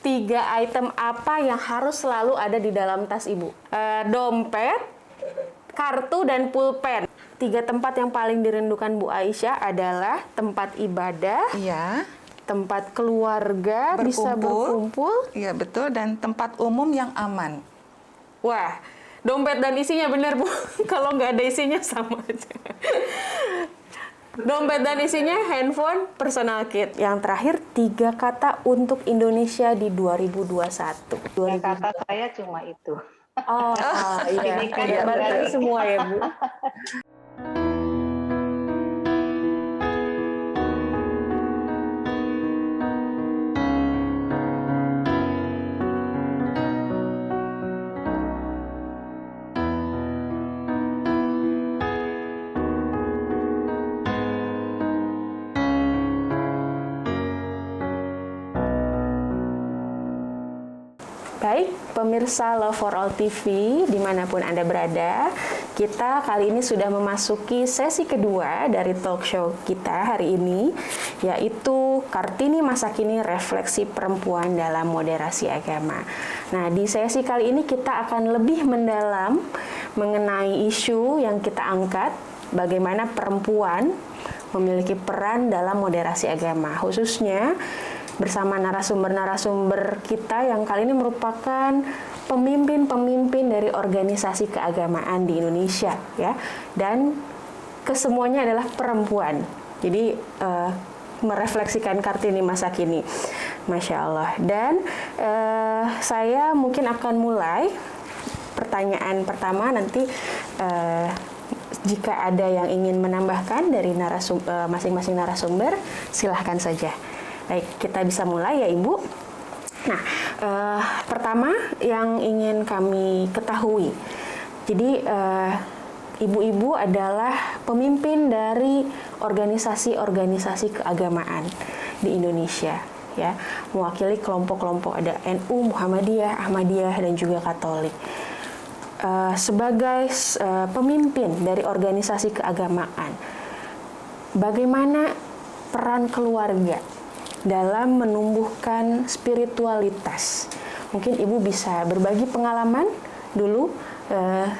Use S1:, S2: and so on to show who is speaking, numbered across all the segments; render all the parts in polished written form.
S1: 3 item apa yang harus selalu ada di dalam tas Ibu? Dompet, kartu, dan pulpen. 3 tempat yang paling dirindukan Bu Aisyah adalah tempat ibadah,
S2: Iya,
S1: tempat keluarga bisa berkumpul.
S2: Iya betul, dan tempat umum yang aman.
S1: Wah, dompet dan isinya benar Bu. Kalau nggak ada isinya sama aja. Dompet dan isinya handphone, personal kit. Yang terakhir 3 kata untuk Indonesia di 2021.
S3: 3 kata saya cuma itu.
S1: Oh, iya.
S3: Ini kan
S1: Berarti semua ya Bu. Baik, pemirsa Love for All TV, dimanapun Anda berada, kita kali ini sudah memasuki sesi kedua dari talk show kita hari ini, yaitu Kartini Masa Kini Refleksi Perempuan dalam Moderasi Agama. Nah, di sesi kali ini kita akan lebih mendalam mengenai isu yang kita angkat, bagaimana perempuan memiliki peran dalam moderasi agama, khususnya bersama narasumber-narasumber kita yang kali ini merupakan pemimpin-pemimpin dari organisasi keagamaan di Indonesia, ya, dan kesemuanya adalah perempuan. Jadi merefleksikan Kartini Masa Kini, Masya Allah. Dan saya mungkin akan mulai pertanyaan pertama nanti. Jika ada yang ingin menambahkan dari masing-masing narasumber, silahkan saja. Baik, kita bisa mulai ya Ibu. Nah, pertama yang ingin kami ketahui, jadi Ibu-ibu adalah pemimpin dari organisasi-organisasi keagamaan di Indonesia, ya, mewakili kelompok-kelompok, ada NU, Muhammadiyah, Ahmadiyah, dan juga Katolik. Sebagai pemimpin dari organisasi keagamaan, bagaimana peran keluarga dalam menumbuhkan spiritualitas? Mungkin Ibu bisa berbagi pengalaman dulu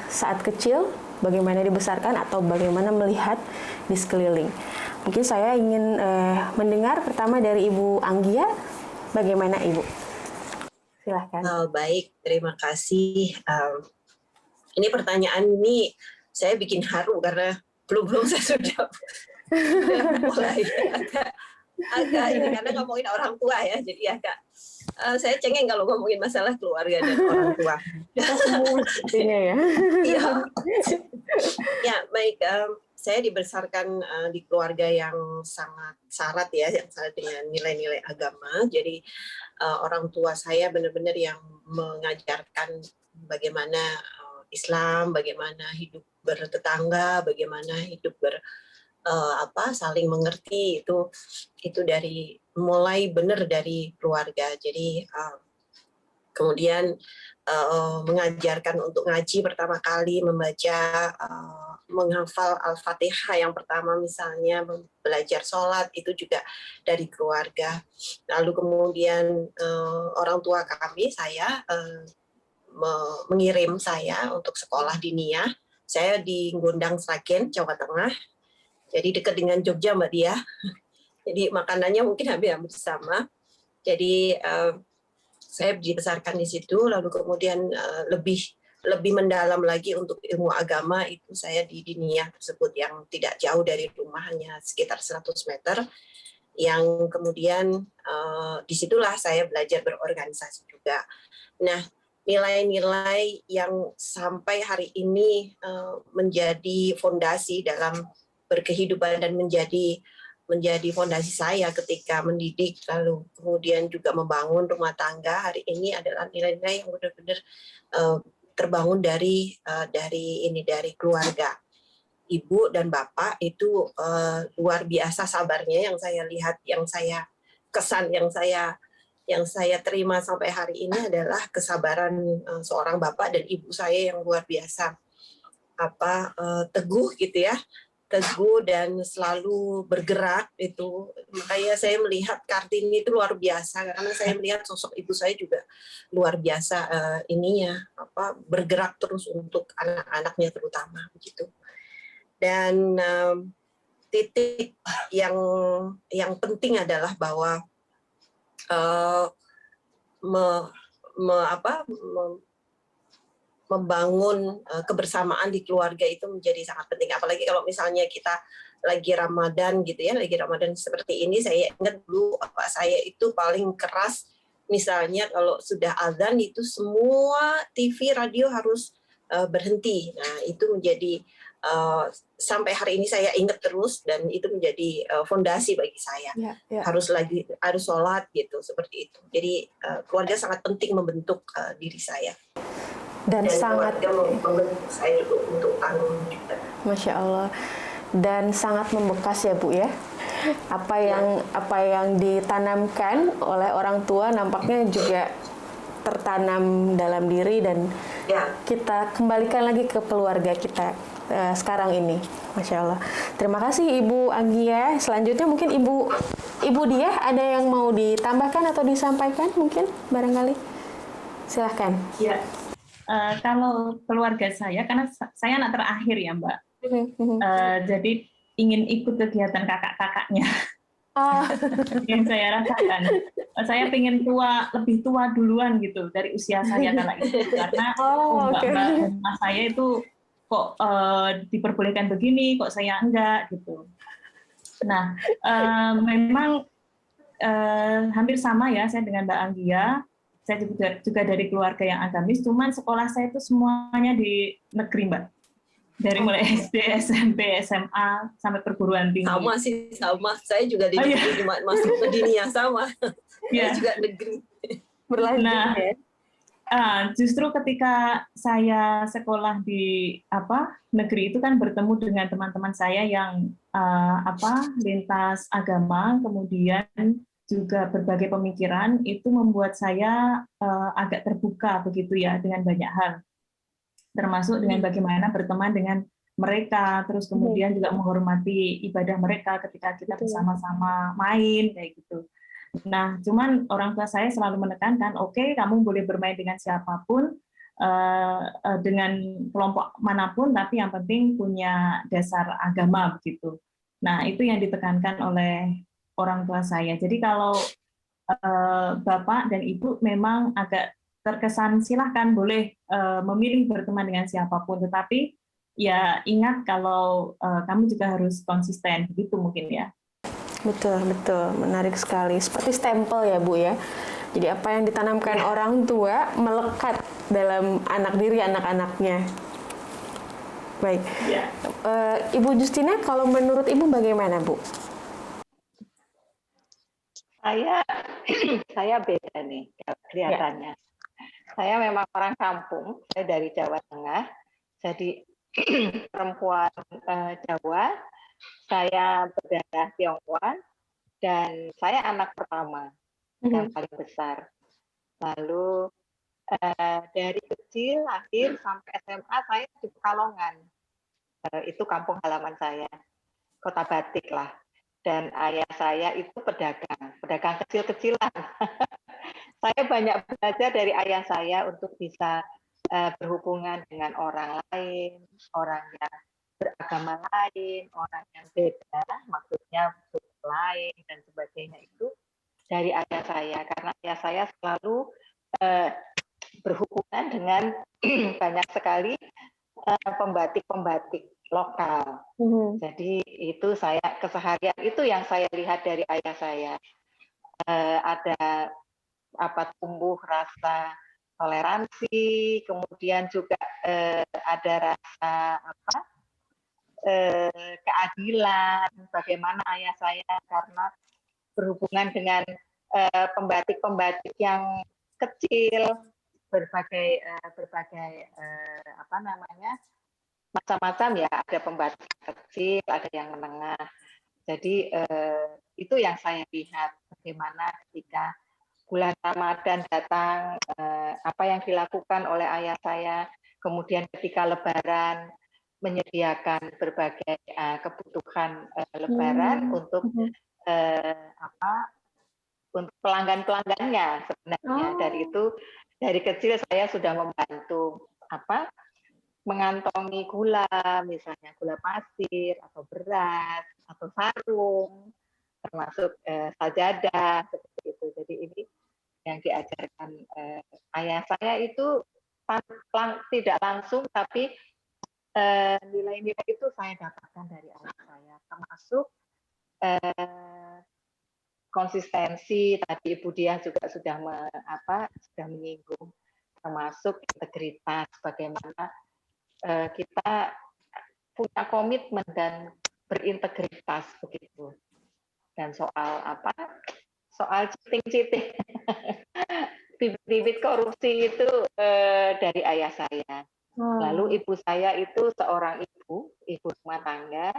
S1: saat kecil, bagaimana dibesarkan atau bagaimana melihat di sekeliling. Mungkin saya ingin mendengar pertama dari Ibu Anggia, bagaimana Ibu? Silahkan.
S4: Baik, terima kasih. Ini pertanyaan ini saya bikin haru karena belum saya sudah mulai agak ini karena ngomongin orang tua ya, jadi agak saya cengeng kalau ngomongin masalah keluarga dan orang tua.
S1: Kita semua sepertinya ya.
S4: Iya. Ya, baik. Saya dibesarkan di keluarga yang sangat syarat ya, yang syarat dengan nilai-nilai agama. Jadi orang tua saya benar-benar yang mengajarkan bagaimana Islam, bagaimana hidup bertetangga, bagaimana hidup saling mengerti, itu dari mulai benar dari keluarga. Jadi kemudian mengajarkan untuk ngaji pertama kali, membaca, menghafal Al-Fatihah yang pertama misalnya, belajar sholat itu juga dari keluarga. Lalu kemudian orang tua kami, saya mengirim saya untuk sekolah diniyah. Saya di Gondang Sragen, Jawa Tengah. Jadi dekat dengan Jogja, Mbak Dia. Jadi makanannya mungkin hampir sama. Jadi saya dibesarkan di situ. Lalu kemudian lebih mendalam lagi untuk ilmu agama itu saya di diniyah tersebut yang tidak jauh dari rumah, hanya sekitar 100 meter. Yang kemudian disitulah saya belajar berorganisasi juga. Nah, nilai-nilai yang sampai hari ini menjadi fondasi dalam berkehidupan dan menjadi fondasi saya ketika mendidik, lalu kemudian juga membangun rumah tangga hari ini adalah nilai-nilai yang benar-benar terbangun dari keluarga. Ibu dan bapak itu luar biasa sabarnya, yang saya lihat, yang saya kesan, yang saya terima sampai hari ini adalah kesabaran seorang bapak dan ibu saya yang luar biasa teguh gitu ya, teguh dan selalu bergerak itu. Makanya saya melihat Kartini itu luar biasa karena saya melihat sosok ibu saya juga luar biasa bergerak terus untuk anak-anaknya terutama begitu. Dan titik yang penting adalah bahwa membangun kebersamaan di keluarga itu menjadi sangat penting. Apalagi kalau misalnya kita lagi Ramadan gitu ya, lagi Ramadan seperti ini, saya ingat dulu bapak saya itu paling keras. Misalnya kalau sudah azan itu semua TV, radio harus berhenti. Nah itu menjadi sampai hari ini saya ingat terus dan itu menjadi fondasi bagi saya. Harus sholat gitu seperti itu. Jadi keluarga sangat penting membentuk diri saya.
S1: Dan sangat
S4: membentuk saya juga untuk tanggung juga.
S1: Masya Allah. Dan sangat membekas ya Bu ya. Apa yang ditanamkan oleh orang tua nampaknya juga tertanam dalam diri dan kita kembalikan lagi ke keluarga kita sekarang ini. Masya Allah. Terima kasih Ibu Anggia. Selanjutnya mungkin Ibu Diah ada yang mau ditambahkan atau disampaikan mungkin barangkali. Silahkan.
S5: Ya. Kalau keluarga saya, karena saya anak terakhir ya Mbak, jadi ingin ikut kegiatan kakak-kakaknya. Yang saya rasakan, saya pengen lebih tua duluan gitu dari usia saya kala itu, karena mbak rumah saya itu kok diperbolehkan begini, kok saya enggak gitu. Nah, memang hampir sama ya saya dengan Mbak Anggia. Saya juga dari keluarga yang agamis, cuman sekolah saya itu semuanya di negeri, Mbak. Dari mulai SD, SMP, SMA, sampai perguruan tinggi.
S4: Sama. Saya juga di negeri, cuma masuk ke dinia sama. Saya juga negeri.
S1: Berlanjut ya.
S5: Justru ketika saya sekolah di negeri itu kan bertemu dengan teman-teman saya yang lintas agama, kemudian juga berbagai pemikiran, itu membuat saya agak terbuka begitu ya dengan banyak hal, termasuk dengan bagaimana berteman dengan mereka, terus kemudian juga menghormati ibadah mereka ketika kita bersama-sama main kayak gitu. Nah, cuman orang tua saya selalu menekankan, oke, kamu boleh bermain dengan siapapun, dengan kelompok manapun, tapi yang penting punya dasar agama begitu. Nah, itu yang ditekankan oleh orang tua saya. Jadi kalau Bapak dan Ibu memang agak terkesan silahkan boleh memilih berteman dengan siapapun, tetapi ya ingat kalau kamu juga harus konsisten, begitu mungkin ya.
S1: Betul, menarik sekali. Seperti stempel ya Bu ya. Jadi apa yang ditanamkan orang tua melekat dalam anak-anaknya. Baik. Ibu Justina, kalau menurut Ibu bagaimana Bu?
S3: Saya beda nih kelihatannya. Saya memang orang kampung, saya dari Jawa Tengah, jadi perempuan Jawa, saya berdarah Tionghoa, dan saya anak pertama yang paling besar. Lalu dari kecil, lahir sampai SMA saya di Pekalongan. Itu kampung halaman saya, Kota Batik lah. Dan ayah saya itu pedagang kecil-kecilan. Saya banyak belajar dari ayah saya untuk bisa berhubungan dengan orang lain, orang yang beragama lain, orang yang beda, maksudnya suku lain dan sebagainya, itu dari ayah saya. Karena ayah saya selalu berhubungan dengan banyak sekali pembatik-pembatik lokal. Jadi itu keseharian itu yang saya lihat dari ayah saya. Ada tumbuh rasa toleransi, kemudian juga ada rasa keadilan. Bagaimana ayah saya karena berhubungan dengan pembatik-pembatik yang kecil, berbagai macam-macam ya, ada pembatik kecil, ada yang menengah. Jadi itu yang saya lihat, bagaimana ketika bulan Ramadan datang, apa yang dilakukan oleh ayah saya, kemudian ketika Lebaran, menyediakan berbagai kebutuhan Lebaran untuk untuk pelanggan-pelanggannya sebenarnya. Dari kecil saya sudah membantu mengantongi gula, misalnya gula pasir atau beras atau sarung, termasuk sajadah seperti itu. Jadi ini yang diajarkan ayah saya itu tidak langsung, tapi nilai-nilai itu saya dapatkan dari ayah saya, termasuk konsistensi. Tadi Ibu Diah juga sudah menyinggung, termasuk integritas, bagaimana kita punya komitmen dan berintegritas begitu. Dan soal cheating bibit-bibit korupsi itu dari ayah saya. Lalu ibu saya itu seorang ibu rumah tangga.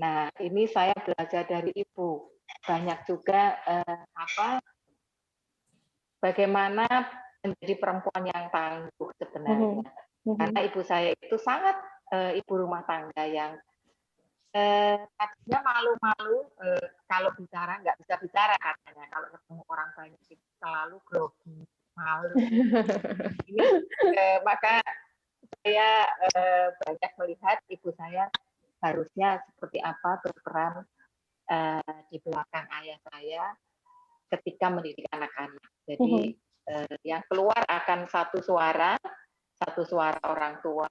S3: Nah, ini saya belajar dari ibu. Banyak juga bagaimana menjadi perempuan yang tangguh sebenarnya. Karena ibu saya itu sangat ibu rumah tangga yang tadinya malu-malu kalau bicara, nggak bisa bicara katanya. Kalau ketemu orang banyak itu selalu grogi, malu. Maka saya banyak melihat ibu saya harusnya seperti apa berperan di belakang ayah saya ketika mendidik anak-anak. Jadi yang keluar akan satu suara orang tua,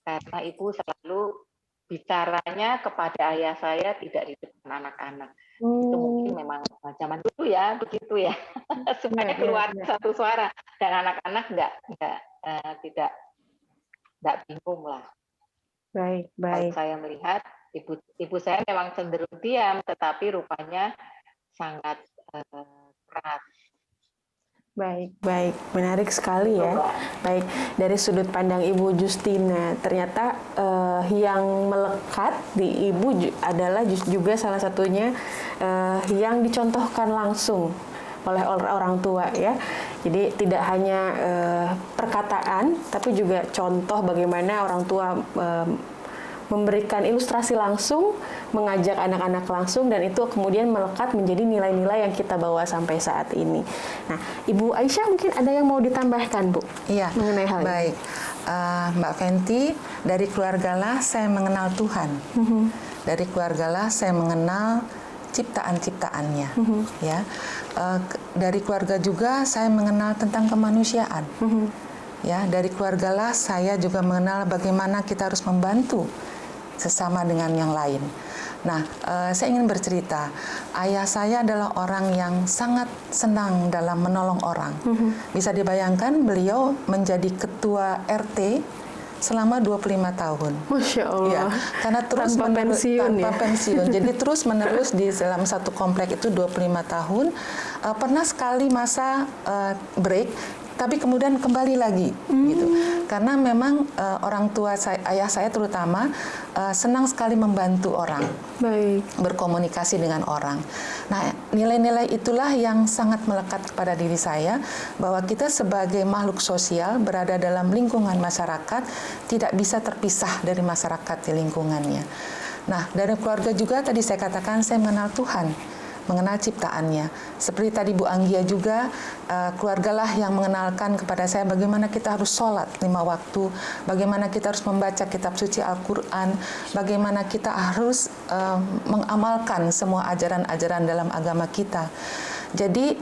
S3: karena ibu selalu bicaranya kepada ayah saya tidak di depan anak-anak. Itu mungkin memang zaman dulu ya, begitu ya. Supaya keluar satu suara dan anak-anak tidak bingung lah.
S1: Baik.
S3: Kalau saya melihat ibu saya memang cenderung diam, tetapi rupanya sangat keras.
S1: Baik, menarik sekali ya. Baik, dari sudut pandang Ibu Justina, ternyata yang melekat di Ibu adalah juga salah satunya yang dicontohkan langsung oleh orang tua ya. Jadi tidak hanya perkataan, tapi juga contoh bagaimana orang tua memberikan ilustrasi langsung, mengajak anak-anak langsung, dan itu kemudian melekat menjadi nilai-nilai yang kita bawa sampai saat ini. Nah, Ibu Aisyah mungkin ada yang mau ditambahkan, Bu?
S2: Iya,
S1: mengenai hal
S2: baik. Mbak Fenty, dari keluargalah saya mengenal Tuhan. Dari keluargalah saya mengenal ciptaan-ciptaannya. Ya, dari keluarga juga saya mengenal tentang kemanusiaan. Ya, dari keluargalah saya juga mengenal bagaimana kita harus membantu sesama dengan yang lain. Nah, saya ingin bercerita, ayah saya adalah orang yang sangat senang dalam menolong orang. Bisa dibayangkan beliau menjadi ketua RT selama 25 tahun.
S1: Masya Allah.
S2: Ya, karena terus
S1: tanpa pensiun.
S2: Jadi terus menerus di dalam satu komplek itu 25 tahun. Pernah sekali masa break, tapi kemudian kembali lagi gitu. Karena memang orang tua saya, ayah saya terutama senang sekali membantu orang.
S1: Baik.
S2: Berkomunikasi dengan orang. Nah, nilai-nilai itulah yang sangat melekat kepada diri saya, bahwa kita sebagai makhluk sosial berada dalam lingkungan masyarakat tidak bisa terpisah dari masyarakat di lingkungannya. Nah, dari keluarga juga tadi saya katakan saya mengenal Tuhan, mengenal ciptaannya. Seperti tadi Bu Anggia juga, keluargalah yang mengenalkan kepada saya bagaimana kita harus sholat 5 waktu, bagaimana kita harus membaca kitab suci Al-Quran, bagaimana kita harus mengamalkan semua ajaran-ajaran dalam agama kita. Jadi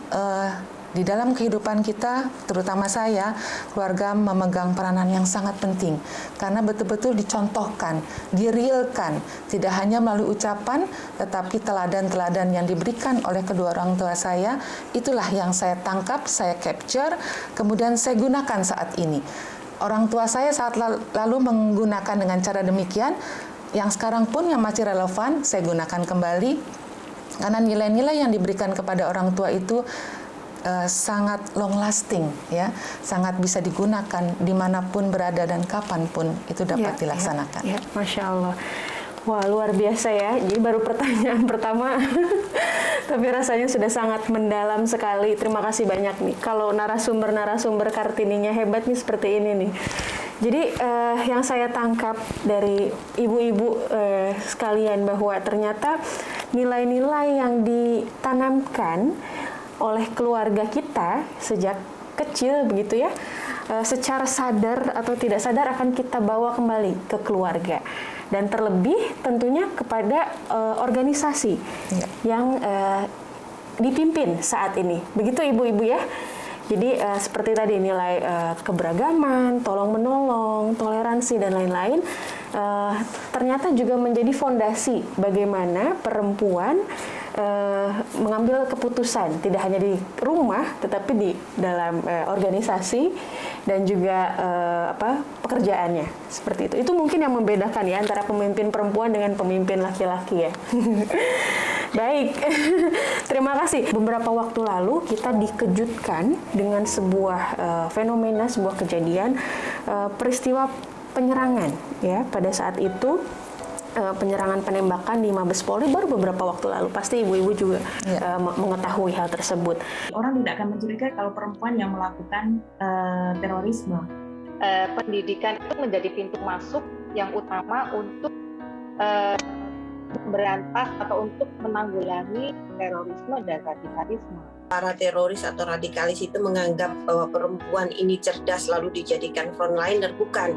S2: di dalam kehidupan kita, terutama saya, keluarga memegang peranan yang sangat penting. Karena betul-betul dicontohkan, direalkan, tidak hanya melalui ucapan, tetapi teladan-teladan yang diberikan oleh kedua orang tua saya, itulah yang saya tangkap, saya capture, kemudian saya gunakan saat ini. Orang tua saya saat lalu menggunakan dengan cara demikian, yang sekarang pun yang masih relevan, saya gunakan kembali, karena nilai-nilai yang diberikan kepada orang tua itu sangat long lasting, ya, sangat bisa digunakan dimanapun berada dan kapanpun itu dapat dilaksanakan.
S1: Ya, Masya Allah. Wah, luar biasa ya. Jadi baru pertanyaan pertama, tapi rasanya sudah sangat mendalam sekali. Terima kasih banyak nih. Kalau narasumber Kartininya hebat nih seperti ini nih. Jadi yang saya tangkap dari ibu-ibu sekalian bahwa ternyata nilai-nilai yang ditanamkan oleh keluarga kita sejak kecil begitu ya, secara sadar atau tidak sadar akan kita bawa kembali ke keluarga. Dan terlebih tentunya kepada organisasi yang dipimpin saat ini. Begitu ibu-ibu ya. Jadi seperti tadi nilai keberagaman, tolong-menolong, toleransi dan lain-lain ternyata juga menjadi fondasi bagaimana perempuan mengambil keputusan tidak hanya di rumah tetapi di dalam organisasi dan juga pekerjaannya seperti itu. Itu mungkin yang membedakan ya antara pemimpin perempuan dengan pemimpin laki-laki ya. Baik, terima kasih. Beberapa waktu lalu kita dikejutkan dengan sebuah fenomena, sebuah kejadian, peristiwa penyerangan. Ya, pada saat itu penyerangan penembakan di Mabes Polri baru beberapa waktu lalu. Pasti ibu-ibu juga mengetahui hal tersebut.
S5: Orang tidak akan mencurigai kalau perempuan yang melakukan terorisme.
S3: Pendidikan itu menjadi pintu masuk yang utama untuk berantas atau untuk menanggulangi terorisme dan radikalisme.
S4: Para teroris atau radikalis itu menganggap bahwa perempuan ini cerdas lalu dijadikan frontliner, bukan.